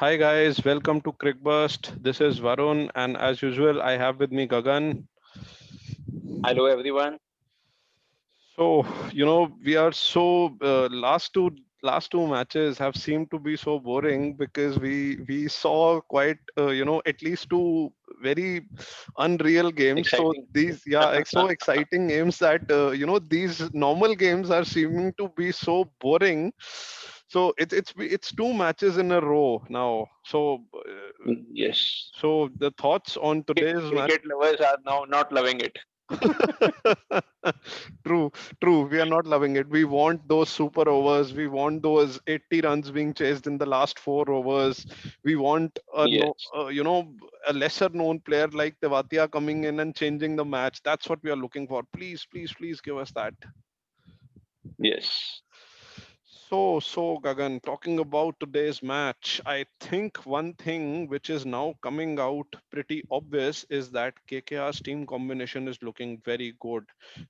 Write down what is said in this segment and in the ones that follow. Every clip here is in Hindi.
Hi guys, welcome to Crickburst. This is Varun, and as usual, I have with me Gagan. Hello everyone. So, we are so last two matches have seemed to be so boring because we saw quite at least two very unreal games. So Exciting. these so exciting games that these normal games are seeming to be so boring. So it's two matches in a row now. So Yes. the thoughts on today's match. Cricket lovers are now not loving it. True, true. We are not loving it. We want those super overs. We want those 80 runs being chased in the last 4 overs. We want Yes. a lesser known player like Tewatia coming in and changing the match. That's what we are looking for. Please, please, please give us that. Yes. So Gagan, talking about today's match, I think one thing which is now coming out pretty obvious is that KKR's team combination is looking very good.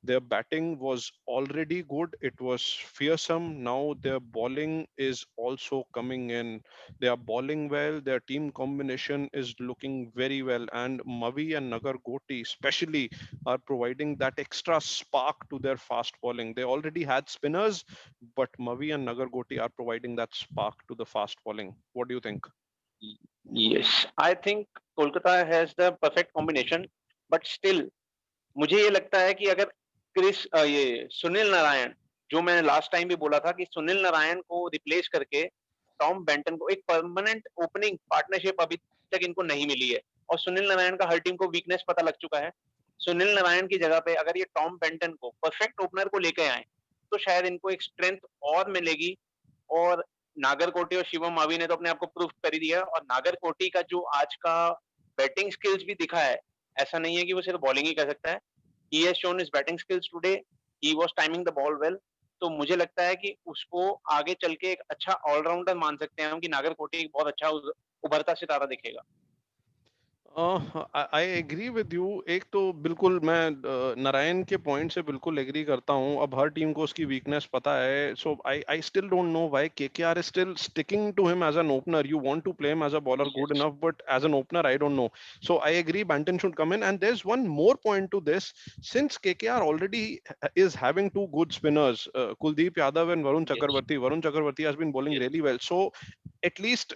Their batting was already good, it was fearsome. Now their bowling is also coming in. They are bowling well, their team combination is looking very well, and Mavi and Nagar Goti, especially, are providing that extra spark to their fast bowling. They already had spinners, but Mavi and Nagargoti are providing that spark to the fast bowling. What do you think? Yes. I think Kolkata has the perfect combination, but still मुझे ये लगता है कि अगर ये सुनील नारायण, जो मैंने लास्ट टाइम भी बोला था कि सुनील नारायण को रिप्लेस करके टॉम बेंटन को एक परमानेंट ओपनिंग पार्टनरशिप अभी तक इनको नहीं मिली है, और सुनील नारायण का हर टीम को वीकनेस पता लग चुका है। सुनील नारायण की जगह पे अगर ये टॉम बेंटन को परफेक्ट ओपनर को लेके आए तो शायद इनको एक स्ट्रेंथ और मिलेगी। और नागरकोटी और शिवम मावी ने तो अपने आप को प्रूव कर ही दिया, और नागरकोटी का जो आज का बैटिंग स्किल्स भी दिखा है, ऐसा नहीं है कि वो सिर्फ बॉलिंग ही कर सकता है। he has shown his batting skills today. He was timing the ball well. तो मुझे लगता है कि उसको आगे चल के एक अच्छा ऑलराउंडर मान सकते हैं हम, कि नागरकोटी एक बहुत अच्छा उभरता सितारा दिखेगा। I agree with you. एक तो बिल्कुल मैं नारायण के पॉइंट से बिल्कुल एग्री करता हूँ। अब हर टीम को उसकी वीकनेस पता है। So I I still don't know why KKR is still sticking to him as an opener. You want to play him as a bowler good Yes. Enough, but as an opener I don't know. So I agree Banton should come in, and there is one more point to this. Since KKR already is having two good spinners, Kuldeep Yadav and Varun Yes. Chakravarti. Varun Chakravarti has been bowling Yes. really well. So at least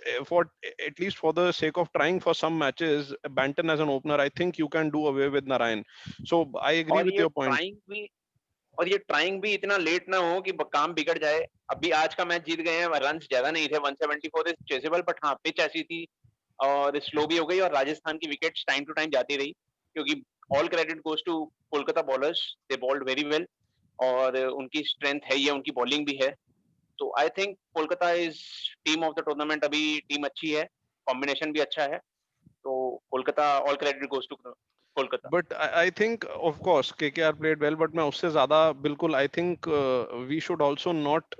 for the sake of trying for some matches, Banton as an opener, I think you can do away with Narayan. So I agree और with ये your point. ट्राइंग भी और ये ट्राइंग भी इतना लेट ना हो कि काम बिगड़ जाए। अभी आज का मैच जीत गए हैं, रन ज्यादा नहीं थे, 174 इज चेसेबल, बट हाँ पिच ऐसी थी और स्लो भी हो गई, और राजस्थान की विकेट्स टाइम टू टाइम जाती रही, क्योंकि all credit goes to Kolkata bowlers. They bowled very well, और उनकी स्ट्रेंथ है ही है, उनकी बॉलिंग भी है। तो I think Kolkata is team of the tournament. अभी टीम अच्छी है, कॉम्बिनेशन भी अच्छा है, तो Kolkata, all credit goes to Kolkata. But I think, of course, KKR played well, but मैं उससे ज़्यादा बिल्कुल I think we should also not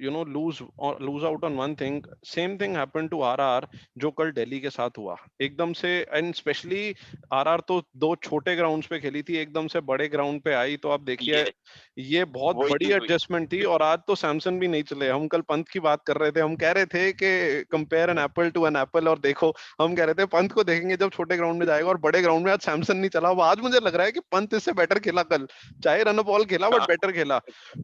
lose out on one thing. Same thing happened to RR जो कल दिल्ली के साथ हुआ एकदम से, and especially RR तो दो छोटे ग्राउंड्स पे खेली थी, एकदम से बड़े ग्राउंड पे आई, तो आप देखिए ये ये बहुत वही बड़ी चीज हुई। एडजस्टमेंट थी। और आज तो सैमसन भी नहीं चले। हम कल पंत की बात कर रहे थे, हम कह रहे थे कि compare an apple to an apple, और देखो हम कह रहे थे पंत को देखेंगे जब छोटे ग्राउंड में जाएगा, और बड़े ग्राउंड में आज सैमसन नहीं चला। अब आज मुझे लग रहा है कि पंत इससे बेटर खेला कल, चाहे रन बॉल खेला बट बेटर खेला।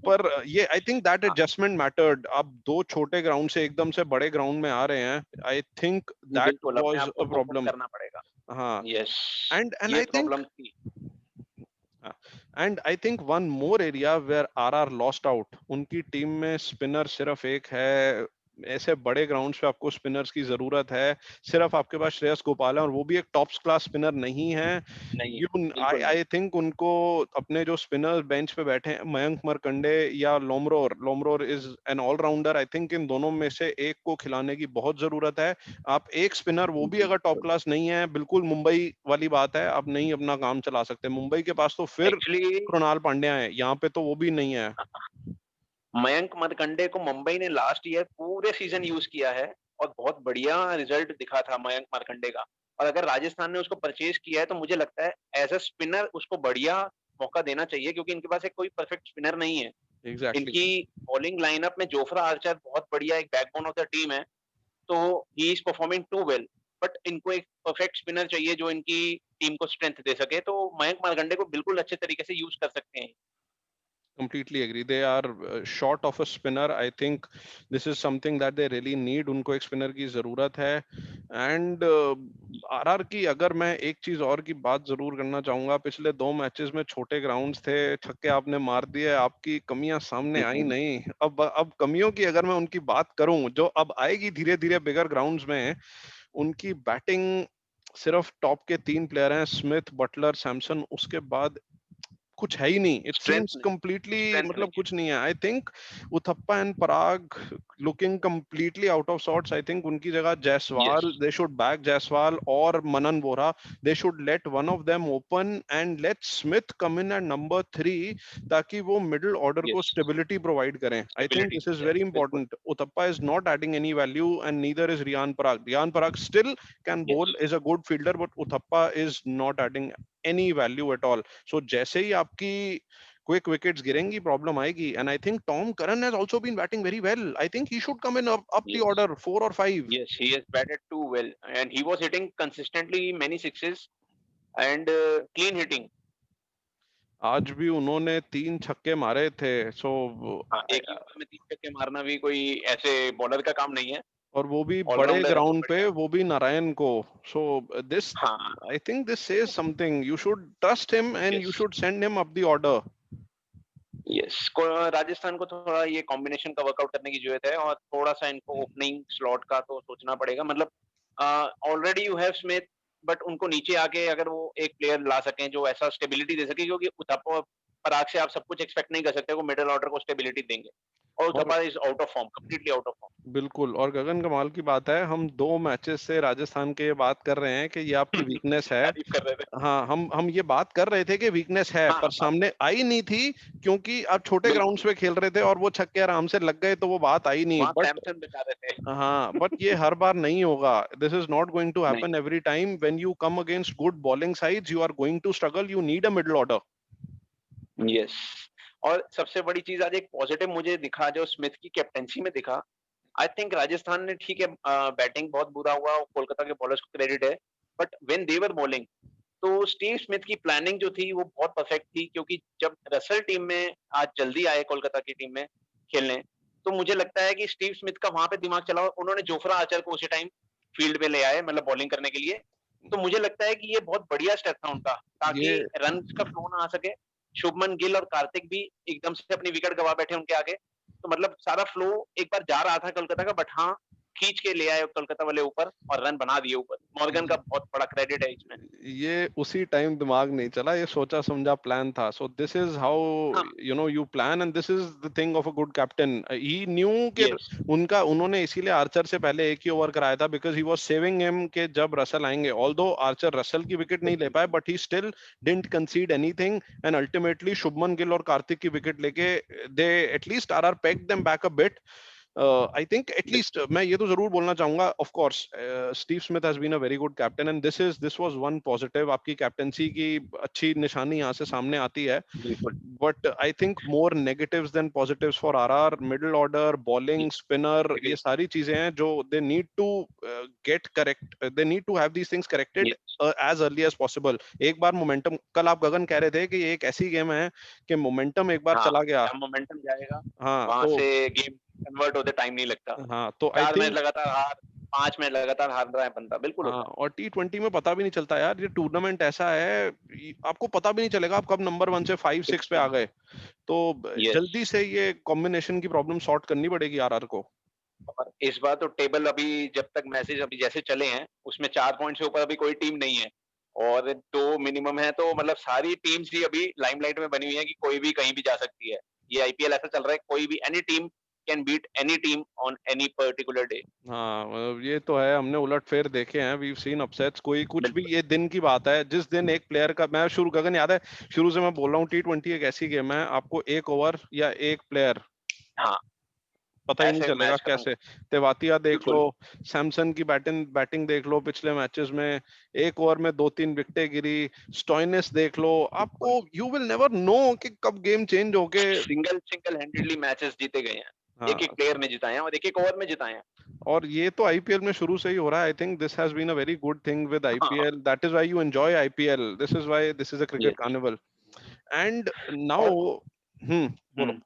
पर ये आई थिंक दैट एडजस्टमेंट मैटर्ड। आप दो छोटे ग्राउंड से एकदम से बड़े ग्राउंड में आ रहे हैं, आई थिंक दैट बिल्कुल अपने वाज आप को अ तो पुट प्रॉब्लम। करना पड़ेगा। हाँ, यस। and ये I think प्रॉब्लम थी। one more area where RR lost out, उनकी टीम में स्पिनर सिर्फ एक है। ऐसे बड़े ग्राउंड्स पे आपको स्पिनर्स की जरूरत है। सिर्फ आपके पास श्रेयस गोपाल है, और वो भी एक टॉप क्लास स्पिनर नहीं है। नहीं है, यू आई बिल्कुल नहीं। आई थिंक उनको अपने जो स्पिनर बेंच पे बैठे हैं, मयंक मरकंडे या Lomror, Lomror is an all-rounder. I think in दोनों में से एक को खिलाने की बहुत जरूरत है। आप एक स्पिनर, वो भी अगर टॉप बिल्कुल। क्लास नहीं है, बिल्कुल मुंबई वाली बात है, आप नहीं अपना काम चला सकते। मुंबई के पास तो फिर एक्चुअली कृणाल पांड्या है, यहाँ पे तो वो भी नहीं है। मयंक मरकंडे को मुंबई ने लास्ट ईयर पूरे सीजन यूज किया है, और बहुत बढ़िया रिजल्ट दिखा था मयंक मरकंडे का। और अगर राजस्थान ने उसको परचेज किया है, तो मुझे लगता है एज अ स्पिनर उसको बढ़िया मौका देना चाहिए, क्योंकि इनके पास एक कोई परफेक्ट स्पिनर नहीं है। एग्जैक्टली। इनकी बॉलिंग लाइनअप में जोफ्रा आर्चर बहुत बढ़िया एक बैकबोन ऑफ द टीम है, तो he is performing too well, but इनको एक परफेक्ट स्पिनर चाहिए जो इनकी टीम को स्ट्रेंथ दे सके, तो मयंक मार्कंडे को बिल्कुल अच्छे तरीके से यूज कर सकते हैं। Completely agree. They are short of a spinner. I think this is something that they really need. उनको एक स्पिनर की जरूरत है. एंड आरआर की अगर मैं एक चीज और की बात जरूर करना चाहूंगा, पिछले 2 मैचेस में छोटे ग्राउंड्स थे, छक्के आपने मार दिए, आपकी कमियां सामने आई नहीं. अब कमियों की अगर मैं उनकी बात करूं जो अब आएगी धीरे धीरे बिगर ग्राउंड्स में, उनकी बैटिंग सिर्फ टॉप के 3 प्लेयर हैं, स्मिथ, बटलर, सैमसन, उसके बाद कुछ है ही नहीं. इट सीम्स कंप्लीटली, स्ट्रेंथ मतलब नहीं है। कुछ नहीं है. I think Uthappa and Parag looking completely out of sorts. I think उनकी जगह yes, Jaiswal, they should back Jaiswal और Manan Vora. They should let one of them open and let Smith come in at number 3, ताकि वो मिडिल ऑर्डर को यस, स्टेबिलिटी प्रोवाइड करें. I think stability this is मिल जाए, वेरी बिल्कुल। Important. Uthappa is not adding any value and neither is Riyan Parag. Riyan Parag still can bowl, yes, is a good fielder, but Uthappa is not adding any value at all. So जैसे ही आपकी क्विक विकेट्स गिरेंगी, प्रॉब्लम आएगी. And I think Tom Curran has also been batting very well. I think he should come in up the yes, order 4 or 5. yes, he has batted too well and he was hitting consistently many sixes and clean hitting. आज भी उन्होंने 3 छक्के मारे थे. सो हाँ, एक ही ओवर में 3 छक्के मारना भी कोई ऐसे बॉलर का काम नहीं है, और वो भी बड़े ऑलराउंडर है बहुत ग्राउंड पे, बढ़िया। वो भी नारायण को. सो दिस, हाँ, I think this says something. You should trust him and you yes, should send him up the order. Yes. को राजस्थान को थोड़ा ये कॉम्बिनेशन का वर्कआउट करने की ज़रूरत है और थोड़ा-सा इनको ओपनिंग स्लॉट का तो सोचना पड़ेगा। मतलब already you have Smith, but उनको नीचे आके अगर वो एक प्लेयर ला सकें जो ऐसा स्टेबिलिटी दे सके, क्योंकि उथप्पा पराग से आप सब कुछ एक्सपेक्ट नहीं कर सकते, वो मिडल ऑर्डर को स्टेबिलिटी देंगे और और Uthappa is out of form, completely out of form. बिल्कुल, और गगन कमाल की बात है, हम 2 मैचेस से राजस्थान के ये बात कर रहे हैं कि ये आपकी वीकनेस है. तारीफ कर रहे थे। हाँ, हम ये बात कर रहे थे कि वीकनेस है, हाँ, पर हाँ, सामने आई नहीं थी, क्योंकि आप छोटे बिल्कुल। ग्राउंड्स पे खेल रहे थे और वो छक्के आराम से लग गए, तो वो बात आई नहीं. वहाँ बट सैमसन बचा रहे थे। हाँ, बट ये हर बार नहीं होगा. This is not going to नहीं, happen every time. When you come against good bowling sides, you are going to struggle. You need a middle order. Yes. और सबसे बड़ी चीज़ आज एक पॉजिटिव मुझे दिखा जो स्मिथ की कैप्टेंसी में दिखा। आई थिंक राजस्थान ने ठीक है, बैटिंग बहुत बुरा हुआ और कोलकाता के बॉलर्स को क्रेडिट है, but when they were bowling तो स्टीव स्मिथ की प्लानिंग जो थी वो बहुत परफेक्ट थी, क्योंकि जब रसल टीम में आज जल्दी आए कोलकाता की टीम में खेलने, तो मुझे लगता है कि स्टीव स्मिथ का वहां पे दिमाग चला और उन्होंने जोफ्रा आर्चर को उसी टाइम फील्ड पे ले आए, मतलब बॉलिंग करने के लिए। तो मुझे लगता है कि ये बहुत बढ़िया स्टेप था उनका, ताकि ये रन का फ्लो ना आ सके। शुभमन गिल और कार्तिक भी एकदम से अपनी विकेट गवा बैठे उनके आगे, तो मतलब सारा फ्लो एक बार जा रहा था कोलकाता का, बट हाँ, खींच के ले आए कोलकाता वाले ऊपर और रन बना दिए ऊपर। मॉर्गन का बहुत बड़ा क्रेडिट है इसमें। ये उसी टाइम दिमाग नहीं चला, ये सोचा समझा प्लान था. सो दिस इज हाउ हाँ, you plan, and this is the thing of a good captain. He new कि यस, उनका, उन्होंने इसीलिए आर्चर से पहले एक ही ओवर कराया था, because he was saving him के जब रसल आएंगे. ऑल्दो आर्चर रसल की विकेट नहीं ले पाए, but he still didn't concede anything. And ultimately Shubman Gill और कार्तिक की विकेट लेके they at least are peg them back a bit. I think at least मैं ये तो जरूर बोलना चाहूंगा, of course Steve Smith has been a very good captain, and this was one positive. आपकी कैप्टनसी की अच्छी निशानी यहाँ से सामने आती है. बिल्कुल। But I think more negatives than positives for RR. Middle order, bowling, spinner, ये एग्री। सारी चीजें हैं जो they need to get correct. They need to have these things corrected yes, as early as possible. एक बार मोमेंटम, कल आप गगन कह रहे थे कि ये एक ऐसी गेम है कि मोमेंटम एक बार हाँ, चला गया. जब मोमेंटम जाएगा, हाँ वहाँ तो, से गेम कन्वर्ट होते टाइम नहीं लगता। हाँ तो आई 4 मैच थिंक, लगातार हार, 5 मैच लगातार हार रहा है बंदा, बिल्कुल हाँ, होता है। और T20 में पता भी नहीं चलता यार. ये टूर्नामेंट ऐसा है, आपको पता भी नहीं चलेगा आप कब नंबर 1 से 5 6 पे आ बिल्कुल, गए. तो यस। जल्दी से ये कॉम्बिनेशन की प्रॉब्लम सॉर्ट करनी पड़ेगी आरआर को. और इस बार तो टेबल अभी जब तक मैसेज अभी जैसे चले हैं, उसमें 4 पॉइंट से ऊपर अभी कोई टीम नहीं है और 2 मिनिमम है, तो मतलब सारी टीम्स ही अभी लाइमलाइट में बनी हुई है कि कोई भी कहीं भी जा सकती है। ये आईपीएल ऐसा चल रहा है, कोई भी any team can beat any team on any particular day. हाँ, मतलब ये तो है, हमने उलट फेर देखे हैं. We've seen upsets. कोई कुछ भी, बिल्कुल। ये दिन की बात है जिस दिन एक प्लेयर का, मैं शुरू, गगन याद है, शुरू से मैं बोल रहा हूँ T20 एक ऐसी गेम है, आपको एक ओवर या एक प्लेयर हाँ, पता ही नहीं ऐसे चलेगा मैच खत्म। कैसे. तेवातिया देख लो, बिल्कुल, सैमसन की बैटिंग बैटिंग देख लो पिछले मैचेस में, एक ओवर में 2 3 विकेटें गिरी. स्टॉइनिस देख लो. बिल्कुल। आपको, यू विल नेवर नो कि कब गेम चेंज होके. सिंगल हैंडेडली मैचेस जीते गए हैं। हाँ, एक-एक प्लेयर ने जिताए हैं और एक-एक ओवर में जिताए हैं। और ये तो आईपीएल में शुरू से ही हो रहा है. I think this has been a very good thing with हाँ, IPL. That is why you enjoy IPL. This is why this is a cricket yes. Carnival. And और नाउ बोलो. हुँ,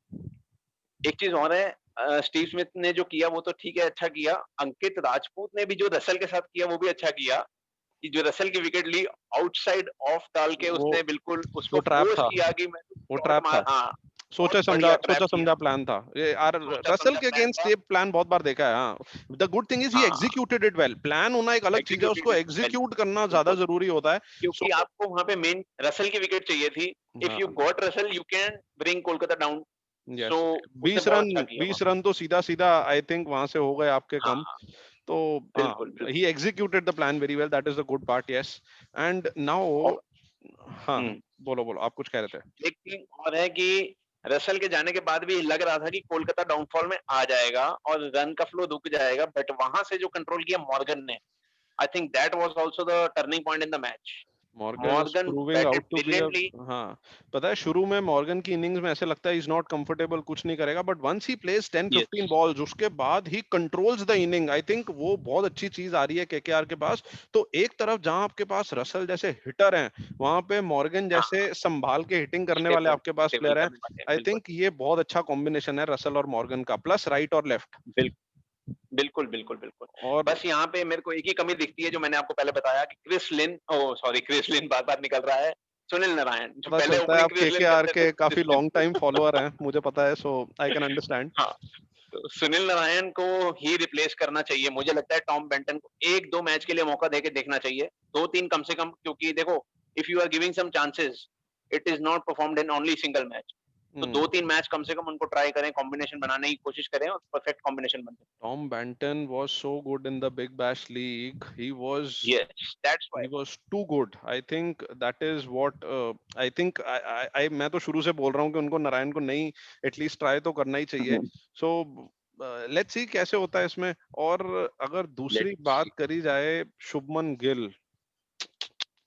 एक चीज़ और है, स्टीव स्मिथ ने जो किया वो तो ठीक है, अच्छा किया। अंकित राजपूत ने भी जो रसेल के साथ किया वो भी अच्छा किया, कि जो रसेल की विकेट ली, आउटसाइड ऑफ डाल के वो उसने बिल्कुल वो उसको ट्रैप फोर्स था. किया कि मैं वो शॉट ट्रैप मार, था. हाँ, बहुत बढ़िया ट्रैप सोचा किया, समझा प्लान था ये. आर सोचा रसल समझा के प्लान अगेंस्ट था। ये प्लान बहुत बार देखा है. हाँ. The good thing is he हाँ, एग्जीक्यूटेड इट वेल. प्लान होना एक अलग चीज है, एग्ज़ीक्यूटेड उसको इट वेल, एग्जीक्यूट करना ज्यादा बिल्कुल, जरूरी होता है. क्योंकि सो आपको वहाँ पे मेन रसेल की विकेट चाहिए थी। इफ यू हाँ. Got Russell you can bring Kolkata down, so yes. उसने 20 बहुत रन अच्छा किया वहाँ 20 पे। रन तो सीधा सीधा आई थिंक वहां से हो गए आपके हाँ, कम. हाँ, तो हाँ. बिल्कुल, ही बिल्कुल। Executed the plan very well. That is the good part. Yes. And now और हाँ. हुँ। बोलो बोलो, आप कुछ कह रहे थे. एक चीज़ और है कि रसेल के जाने के बाद भी लग रहा था कि कोलकाता डाउनफॉल में आ जाएगा और रन का फ्लो रुक जाएगा, बट वहाँ से जो कंट्रोल किया मॉर्गन ने, I think that was also the turning point in the match. Morgan is Morgan proving batted out to be a. Brilliantly. हाँ. पता है शुरू में मॉर्गन की इनिंग्स में ऐसे लगता है इज नॉट कंफर्टेबल, कुछ नहीं करेगा, but once he place 10-15 yes, balls उसके बाद he controls the inning. I think वो बहुत अच्छी चीज आ रही है केकेआर के पास. तो एक तरफ जहां आपके पास रसल जैसे हिटर हैं, वहां पे मॉर्गन हाँ, जैसे संभाल के हिटिंग करने वाले स्टेबल आपके पास स्टेबल प्लेयर हैं. करने वाले हैं, आई बिल्कुल। थिंक ये बहुत अच्छा कॉम्बिनेशन है रसल और मॉर्गन का, प्लस राइट और लेफ्ट. बिल बिल्कुल, बिल्कुल, बिल्कुल। और बस यहाँ पे मेरे को एक ही कमी दिखती है जो मैंने आपको पहले बताया कि Chris Lynn, oh sorry, Chris Lynn बार-बार निकल रहा है। सुनील नारायण, जो पता पहले चलता है ओपनिंग आप क्रिस लिन केकेआर करते थे, के काफी Chris Lynn. Long time follower हैं, मुझे पता है. So I can understand. हाँ, तो सुनील नारायण को ही रिप्लेस करना चाहिए। मुझे लगता है टॉम बेंटन को 1-2 मैच के लिए मौका देके देखना चाहिए। 2-3 कम से कम, क्योंकि देखो, if you are giving some chances, it is not performed in only single match. तो 2-3 मैच कम से कम उनको ट्राई करें, कॉम्बिनेशन बनाने की कोशिश करें और परफेक्ट कॉम्बिनेशन बन जाए। Tom Benton was so good in the Big Bash League. Yes, that's He why. was too good. I think that is what I think I मैं तो शुरू से बोल रहा हूँ कि उनको नारायण को नहीं एटलीस्ट ट्राई तो करना ही चाहिए. सो लेट्स सी कैसे होता है इसमें. और अगर दूसरी लेट्स बात सी। करी जाए Shubman Gill,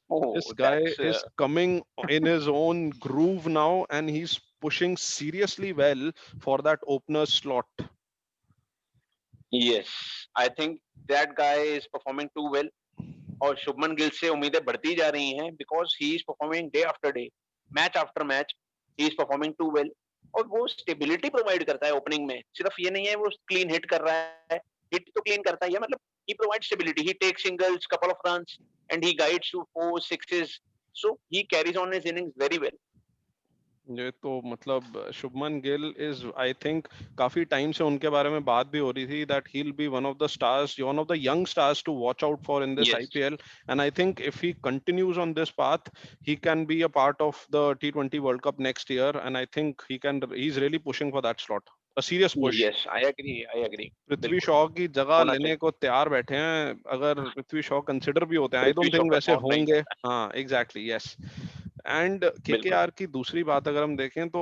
this oh, guy that's is coming in his own groove now and he's pushing seriously well for that opener slot. Yes, I think that guy is performing too well. और शुभमन गिल से उम्मीदें बढ़ती जा रही हैं, because he is performing day after day, match after match, he is performing too well. और वो स्टेबिलिटी प्रोवाइड करता है ओपनिंग में। सिर्फ ये नहीं है वो क्लीन हिट कर रहा है, हिट तो क्लीन करता ही है, मतलब he provides stability, he takes singles, couple of runs and he guides to 4 sixes, so he carries on his innings very well. ये तो मतलब Shubman Gill is I think काफी टाइम से उनके बारे में बात भी हो रही थी that he will be one of the stars, one of the young stars to watch out for in this yes, IPL. And I think if he continues on this path he can be a part of the T20 World Cup next year and I think he's really pushing for that slot, a serious push. Yes, I agree, Prithvi बिल्कुल, शॉ की जगह होना लेने चाहिए। को तैयार बैठे हैं. अगर पृथ्वी शॉ कंसिडर भी होते हैं, I Prithvi don't Shaw think का वैसे शौक नहीं होंगे. करता है, हाँ एग्जैक्टली यस. एंड बिल्कुल। केकेआर की दूसरी बात अगर हम देखें तो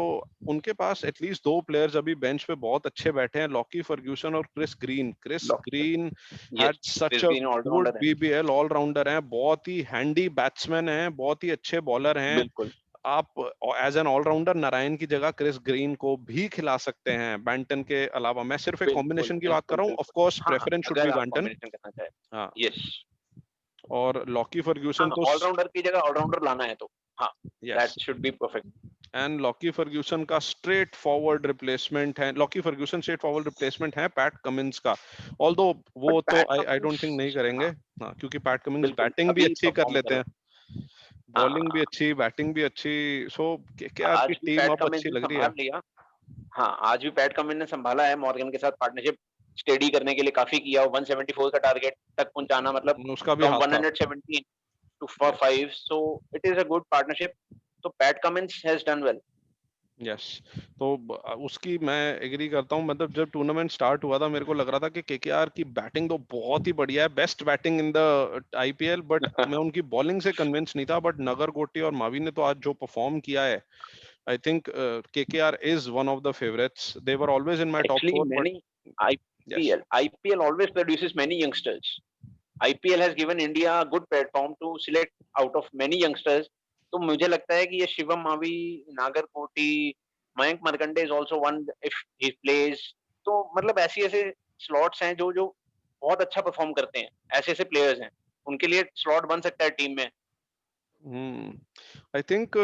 उनके पास एटलीस्ट दो प्लेयर्स अभी बेंच पे बहुत अच्छे बैठे हैं, लॉकी फर्ग्यूसन और Chris lock Green had yes, such Chris a Green good allrounder है, बीबीएल. ऑलराउंडर हैं, बहुत ही हैंडी बैट्समैन हैं, बहुत ही अच्छे बॉलर हैं. बिल्कुल। आप एज एन ऑलराउंडर नारायण की जगह क्रिस ग्रीन को भी खिला सकते हैं बैंटन के अलावा. मैं सिर्फ एक बिल्कुल, कॉम्बिनेशन की बात कर बिल्कुल, रहा हूँ. ऑफ बिल्कुल। कोर्स हाँ, प्रेफरेंस शुड अगर बी आप बैंटन. कॉम्बिनेशन करना चाहें। हाँ. यस, और लॉकी हाँ, फर्ग्यूसन तो ऑल-राउंडर की जगह ऑल-राउंडर लाना है तो, हाँ, yes. That should be perfect. And Lockie Ferguson का स्ट्रेट फॉरवर्ड रिप्लेसमेंट है. Lockie Ferguson straight forward replacement है पैट कमिंस का. ऑल्दो बट वो तो Pat I Cummins, don't think नहीं करेंगे. हाँ, हाँ क्योंकि पैट कमिंस बिल्कुल, बैटिंग भी अभी अच्छी कर परफॉर्म कर लेते रहे हैं, हैं। बॉलिंग भी हाँ, अच्छी, बैटिंग भी अच्छी. सो केकेआर की आज भी टीम पैट अब कमिंस अच्छी ने लग रही है. सँभाल लिया। हाँ, आज भी पैट कमिंस ने सँभाला है, मॉर्गन के साथ पार्टनरशिप स्टेडी करने के लिए काफ़ी किया। 174 का टारगेट तक पहुँचाना, मतलब उसका भी फ्रॉम हाथ था. 117 to for 5, so it is a good partnership. तो Pat Cummins has done well. Yes. तो उसकी मैं एग्री करता हूँ. मतलब जब टूर्नामेंट स्टार्ट हुआ था मेरे को लग रहा था कि केकेआर की बैटिंग तो बहुत ही बढ़िया है, best batting in the IPL, but मैं उनकी बॉलिंग से कन्विंस नहीं था. बट नगरकोटी और मावी ने तो आज जो परफॉर्म किया है, I think KKR is one of the favourites. They were always in my top Actually, four but many yes. IPL always produces many youngsters. IPL has given India a good platform to select out of many youngsters. तो मुझे लगता है कि ये Shivam Mavi, Nagarkoti, Mayank Markande is also one if he plays. तो मतलब ऐसी ऐसे स्लॉट्स हैं जो जो बहुत अच्छा परफॉर्म करते हैं, ऐसे-ऐसे प्लेयर्स हैं, उनके लिए स्लॉट बन सकता है टीम में। आई थिंक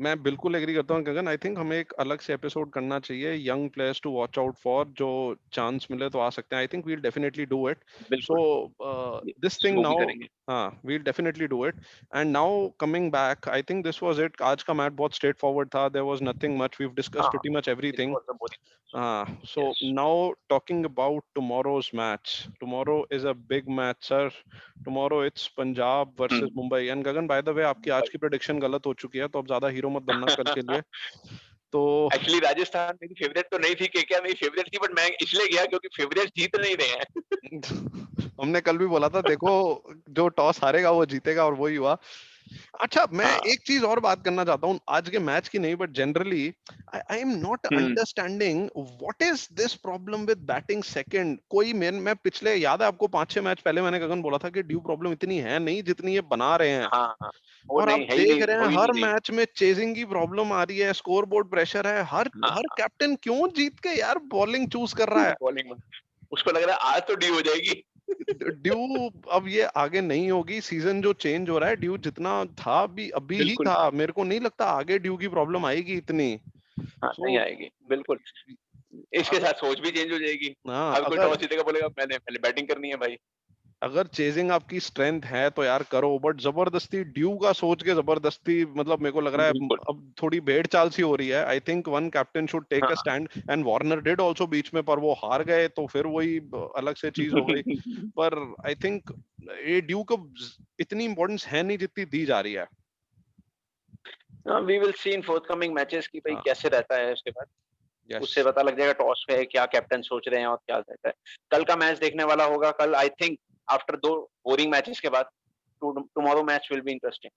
मैं बिल्कुल एग्री करता हूँ गगन। आई थिंक हमें एक अलग से एपिसोड करना चाहिए, young players to watch out for, जो चांस मिले तो आ सकते हैं। I think we'll definitely do it. So बिल्कुल, दिस थिंग वो भी नाउ, करेंगे। हाँ we'll definitely do it. And now coming back, I think this was it. आज का मैच बहुत स्ट्रेट फॉरवर्ड था, there was nothing much, we have discussed हाँ, pretty much it everything. Was a boring. So यस। now talking about tomorrow's match. Tomorrow is a big match, sir. Tomorrow it's Punjab hmm, versus Mumbai. And Gagan, by the way, आपकी आज की prediction गलत हो चुकी है, तो अब ज्यादा हीरो मत बनना कल के लिए। तो एक्चुअली राजस्थान मेरी फेवरेट तो नहीं थी, केकेआर मेरी फेवरेट थी, बट मैं इसलिए गया क्योंकि फेवरेट जीत नहीं रहे हैं। हमने कल भी बोला था, देखो जो टॉस हारेगा वो जीतेगा, और वही हुआ। अच्छा, मैं हाँ, एक चीज और बात करना चाहता हूँ, आज के मैच की नहीं, but generally I am not hmm, understanding what is this problem with batting second. कोई मैं पिछले, याद है आपको 5-6 मैच पहले मैंने गगन बोला था कि ड्यू प्रॉब्लम इतनी है नहीं जितनी ये बना रहे हैं। हाँ, हाँ, वो और आप नहीं है ही देख नहीं, रहे हो हैं ही हर नहीं रही। मैच में चेजिंग की प्रॉब्लम आ रही है, स्कोर बोर्ड प्रेशर है, हर हर हाँ, कैप्टन क्यों जीत के यार बॉलिंग चूज कर रहा है। बॉलिंग में उसको लग रहा है आज तो डी हो जाएगी। ड्यू अब ये आगे नहीं होगी, सीजन जो चेंज हो रहा है, ड्यू जितना था अभी अभी ही बिल्कुल, था, मेरे को नहीं लगता आगे ड्यू की प्रॉब्लम आएगी इतनी। हाँ, नहीं सो आएगी, बिल्कुल। इसके अगर, साथ सोच भी चेंज हो जाएगी। हाँ अब कोई अगर टॉस जीतेगा बोलेगा मैंने पहले बैटिंग करनी है भाई। अगर चेजिंग आपकी स्ट्रेंथ है तो यार करो, बट जबरदस्ती ड्यू का सोच के जबरदस्ती, मतलब मेरे को लग रहा है बिल्कुल, अब थोड़ी भेड़ चाल सी हो रही है। I think one captain should take a हाँ। Stand, and Warner did also बीच में, पर वो हार गए तो फिर वही अलग से चीज हो गई। पर आई थिंक ये ड्यू को इतनी इंपॉर्टेंस है नहीं जितनी दी जा रही है। We will see in forthcoming matches कि भाई हाँ, कैसे रहता है उसके बाद। यस। उससे पता लग जाएगा टॉस पे क्या कैप्टन सोच रहे हैं और क्या रहता है। कल का मैच देखने वाला होगा। कल I think after 2 boring matches के बाद tomorrow match will be interesting.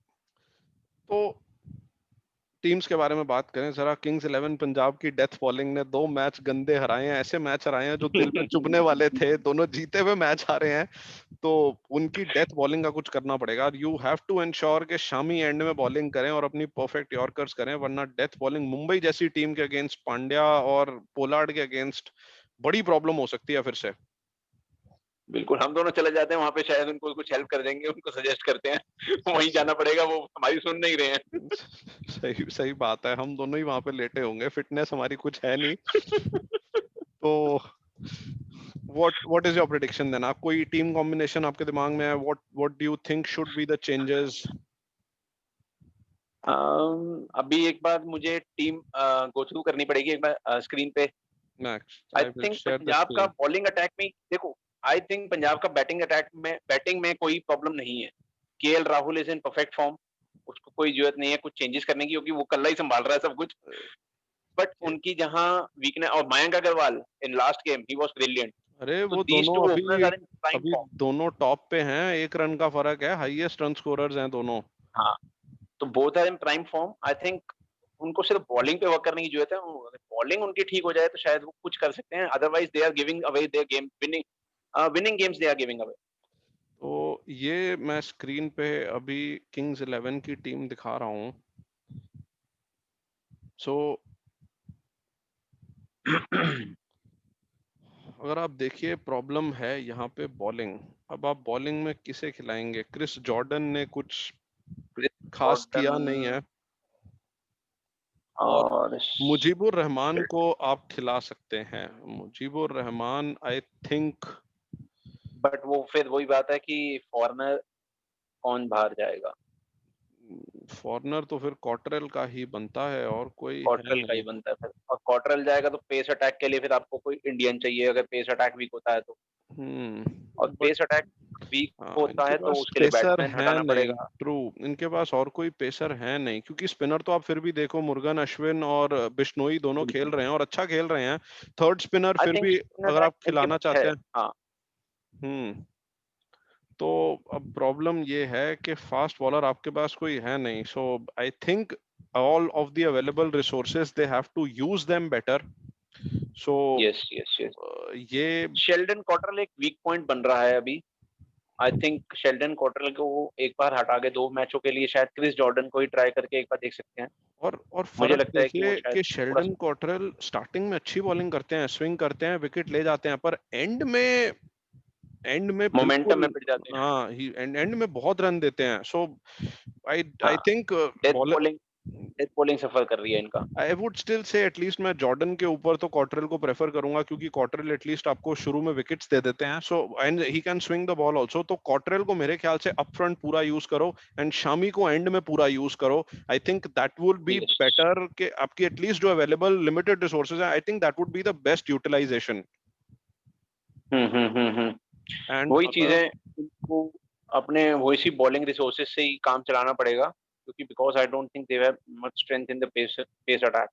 तो टीम्स के बारे में बात करें जरा, किंग्स 11 पंजाब की डेथ बॉलिंग ने 2 मैच गंदे हराए हैं, ऐसे मैच हराए हैं जो दिल पे चुभने वाले थे, दोनों जीते हुए मैच हारे हैं। तो उनकी डेथ बॉलिंग का कुछ करना पड़ेगा। यू हैव टू एंश्योर कि शामी एंड में बॉलिंग करें और अपनी परफेक्ट यॉर्कर्स करें, वरना डेथ बॉलिंग मुंबई जैसी टीम के अगेंस्ट, पांड्या और पोलार्ड के अगेंस्ट बड़ी प्रॉब्लम हो सकती है फिर से। बिल्कुल, हम दोनों चले जाते हैं वहाँ पे, शायद उनको कुछ हेल्प कर देंगे, उनको सजेस्ट करते हैं। वहीं जाना पड़ेगा, वो हमारी सुन नहीं रहे हैं। सही सही बात है, हम दोनों ही वहां पे लेटे होंगे, फिटनेस हमारी कुछ है नहीं। तो what is your prediction then? आप कोई टीम कॉम्बिनेशन आपके दिमाग में है? What do you think should be the changes? अभी एक बार मुझे टीम गो थ्रू करनी पड़ेगी एक बार स्क्रीन पे। Max, I I will think share the Punjab का screen. बॉलिंग अटैक में देखो, आई थिंक पंजाब का बैटिंग में कोई प्रॉब्लम नहीं है। KL Rahul is in perfect form. उसको कोई जरूरत नहीं है कुछ चेंजेस करने की, क्योंकि वो कल्ला ही संभाल रहा है सब कुछ। बट उनकी जहां वीकनेस, और Mayank Agarwal in last game he was brilliant. अरे सो वो दीस दोनों टू अभी ओपनर्स आर इन प्राइम अभी फॉर्म। दोनों टॉप पे हैं, 1 रन का फर्क है, हाईएस्ट रन स्कोरर्स हैं दोनों। हाँ, तो both are in prime form. I think उनको सिर्फ बॉलिंग पे वर्क करने की जरूरत है। बॉलिंग उनकी ठीक हो जाए तो शायद वो कुछ कर सकते हैं, otherwise they are giving away their game, winning games they are giving away. तो ये मैं स्क्रीन पे अभी किंग्स 11 की टीम दिखा रहा हूँ। सो अगर आप देखिए, प्रॉब्लम है यहाँ पे बॉलिंग। अब आप बॉलिंग में किसे खिलाएंगे? क्रिस जॉर्डन ने कुछ क्रिस खास जॉर्डन किया नहीं है, और और मुजीबुर रहमान को आप खिला सकते हैं। Mujeebur Rahman I think, but वो फिर वही बात है कि फॉरनर कौन बाहर जाएगा। फॉरनर तो फिर कॉटरेल का ही बनता है, और कोई है कॉटरल का ही नहीं। बनता है फिर, और कॉटरल जाएगा तो पेस अटैक के लिए फिर आपको कोई इंडियन चाहिए, अगर पेस अटैक वीक होता है तो। और बट पेस अटैक वीक होता इनके है तो पास उसके लिए पेसर बैट्समैन है हटाना नहीं। पड़ेगा। ट्रू, इनके पास और कोई पेसर है नहीं, क्योंकि स्पिनर तो आप फिर भी देखो, मुर्गन अश्विन और बिश्नोई दोनों खेल बिल्कुल, रहे हैं और अच्छा खेल रहे हैं। थर्ड स्पिनर आई फिर थिंक भी स्पिन अगर अटैक आप उनके खिलाना पास है। चाहते हैं। हाँ, हम्म तो अब प्रॉब्लम ये है कि फास्ट बॉलर आपके पास कोई है नहीं। So I think all of the available resources they have to use them better. So yes yes yes. ये शेल्डन कॉटरल एक वीक पॉइंट बन रहा है अभी। आई थिंक शेल्डन कॉटरल को एक बार हटा के 2 मैचों के लिए शायद क्रिस जॉर्डन को ही ट्राई करके एक बार देख सकते हैं। और मुझे फर्क लगता है कि वो देखिए शायद कि थोड़ा शेल्डन कॉटरेल स्टार्टिंग में अच्छी बॉलिंग करते हैं, स्विंग करते हैं, विकेट ले जाते हैं, पर एंड में एंड में मोमेंटम में बिल्कुल, पिट जाते हैं। हाँ ही एंड में बहुत रन देते हैं। सो आई हाँ, I think death bowler, bowling death bowling suffer कर रही है इनका। I would still say at least मैं जॉर्डन के ऊपर तो कॉटरेल को प्रेफर करूंगा, क्योंकि कॉटरेल एटलीस्ट आपको शुरू में विकेट्स दे देते हैं। So and he can swing the ball also. तो कॉटरेल को मेरे ख्याल से अप फ्रंट पूरा यूज करो एंड शामी को एंड में पूरा यूज करो। I think that would be yes. Better के आपकी एटलीस्ट जो अवेलेबल लिमिटेड रिसोर्सेज है, I think that would be the best utilisation. Hmm. And वही अगर चीजें इनको अपने वही सी बॉलिंग रिसोर्सेज से ही काम चलाना पड़ेगा, क्योंकि because I don't think they have much strength in the pace pace attack.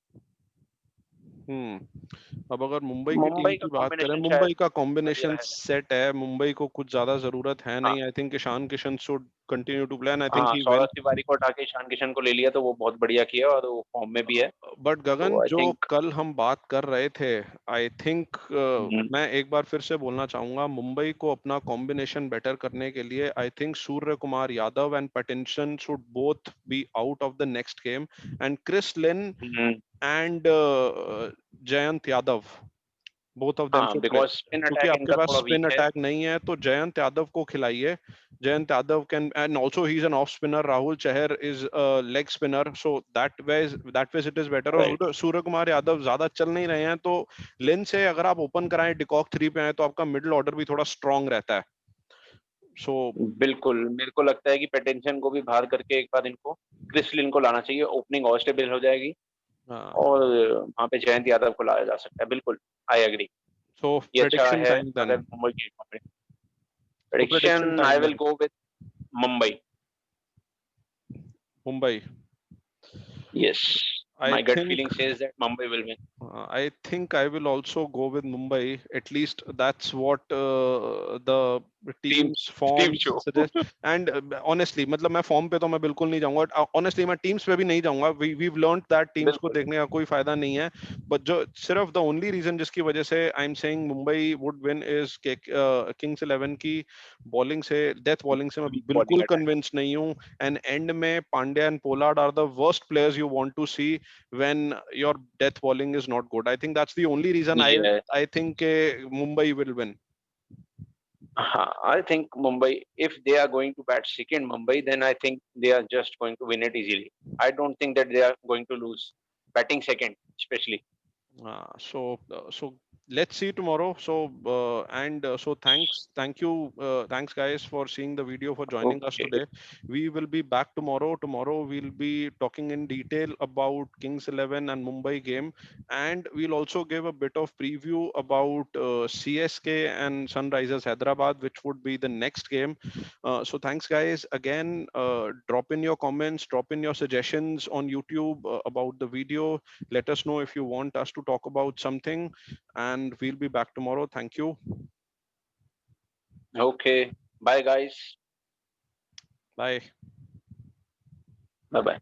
अब अगर मुंबई की टीम मुंबई का की बात करें, कॉम्बिनेशन शायद मुंबई का बढ़िया कॉम्बिनेशन है। सेट है, मुंबई को कुछ ज्यादा जरूरत है हाँ नहीं। I think Ishan Kishan should continue to play and I think हाँ, ही सौरभ विल। तिवारी को हटा के ईशान किशन को ले लिया तो वो बहुत बढ़िया किया, और वो फॉर्म में भी है। बट गगन, तो आई जो थिंक कल हम बात कर रहे थे, आई थिंक मैं एक बार फिर से बोलना चाहूंगा, मुंबई को अपना कॉम्बिनेशन बेटर करने के लिए I think Surya Kumar Yadav and Pattinson should both be out of the next game, and Chris Lynn and Jayant Yadav, both of them हाँ, शुड प्ले। बिकॉज स्पिन क्योंकि अटैक आपके इनका पास थोड़ा स्पिन वीक है। अटैक नहीं है, तो जयंत यादव को खिलाइए। Jayant Yadav can, and also he is an off spinner, Rahul Chahar is leg spinner, so that way it is better. और राइट। सूर्य कुमार यादव ज्यादा चल नहीं रहे हैं, तो लेन से अगर आप ओपन कराएं, डिकॉक 3 पे आए, तो आपका मिडिल ऑर्डर भी थोड़ा स्ट्रांग रहता है। सो बिल्कुल, मेरे को लगता है कि पेटिंसन को भी बाहर करके एक बार इनको क्रिस लिन को लाना चाहिए, ओपनिंग और स्टेबल हो जाएगी। और वहां पे जयंत यादव को लाया जा सकता है, बिल्कुल। I agree. सो ये अच्छा प्रेडिक्शन है टाइम देन। अगर मुंबई की तो prediction prediction. Time I will then. Go with Mumbai. Mumbai. Yes, I my gut think feeling says that Mumbai will win. I think I will also go with Mumbai. At least that's what the team team's team forms show. suggest. And honestly, मतलब मैं फॉर्म पे तो मैं बिल्कुल नहीं जाऊंगा। Honestly, मैं टीम्स पे भी नहीं जाऊंगा। We've learned that टीम्स को बिल्कुल। देखने का कोई फायदा नहीं है। But जो सिर्फ the only reason जिसकी वजह से I'm saying Mumbai would win is कि Kings 11 की बॉलिंग से, डेथ बॉलिंग से मैं वीक बॉलिंग बिल्कुल अटैक। कन्विंस नहीं हूँ। एंड एंड में Pandya and Pollard are the worst players you want to see when your death bowling is not good. I think that's the only reason ये I think Mumbai will win. हाँ, I think Mumbai, if they are going to bat second Mumbai, then I think they are just going to win it easily. I don't think that they are going to lose batting second especially. So let's see tomorrow. So thanks guys for seeing the video, for joining us okay. today. We will be back tomorrow. Tomorrow we'll be talking in detail about Kings 11 and Mumbai game, and we'll also give a bit of preview about CSK and Sunrisers Hyderabad, which would be the next game. So thanks guys again. Drop in your comments, drop in your suggestions on YouTube about the video. Let us know if you want us to talk about something, and we'll be back tomorrow. Thank you. Okay, bye guys. Bye. Bye bye.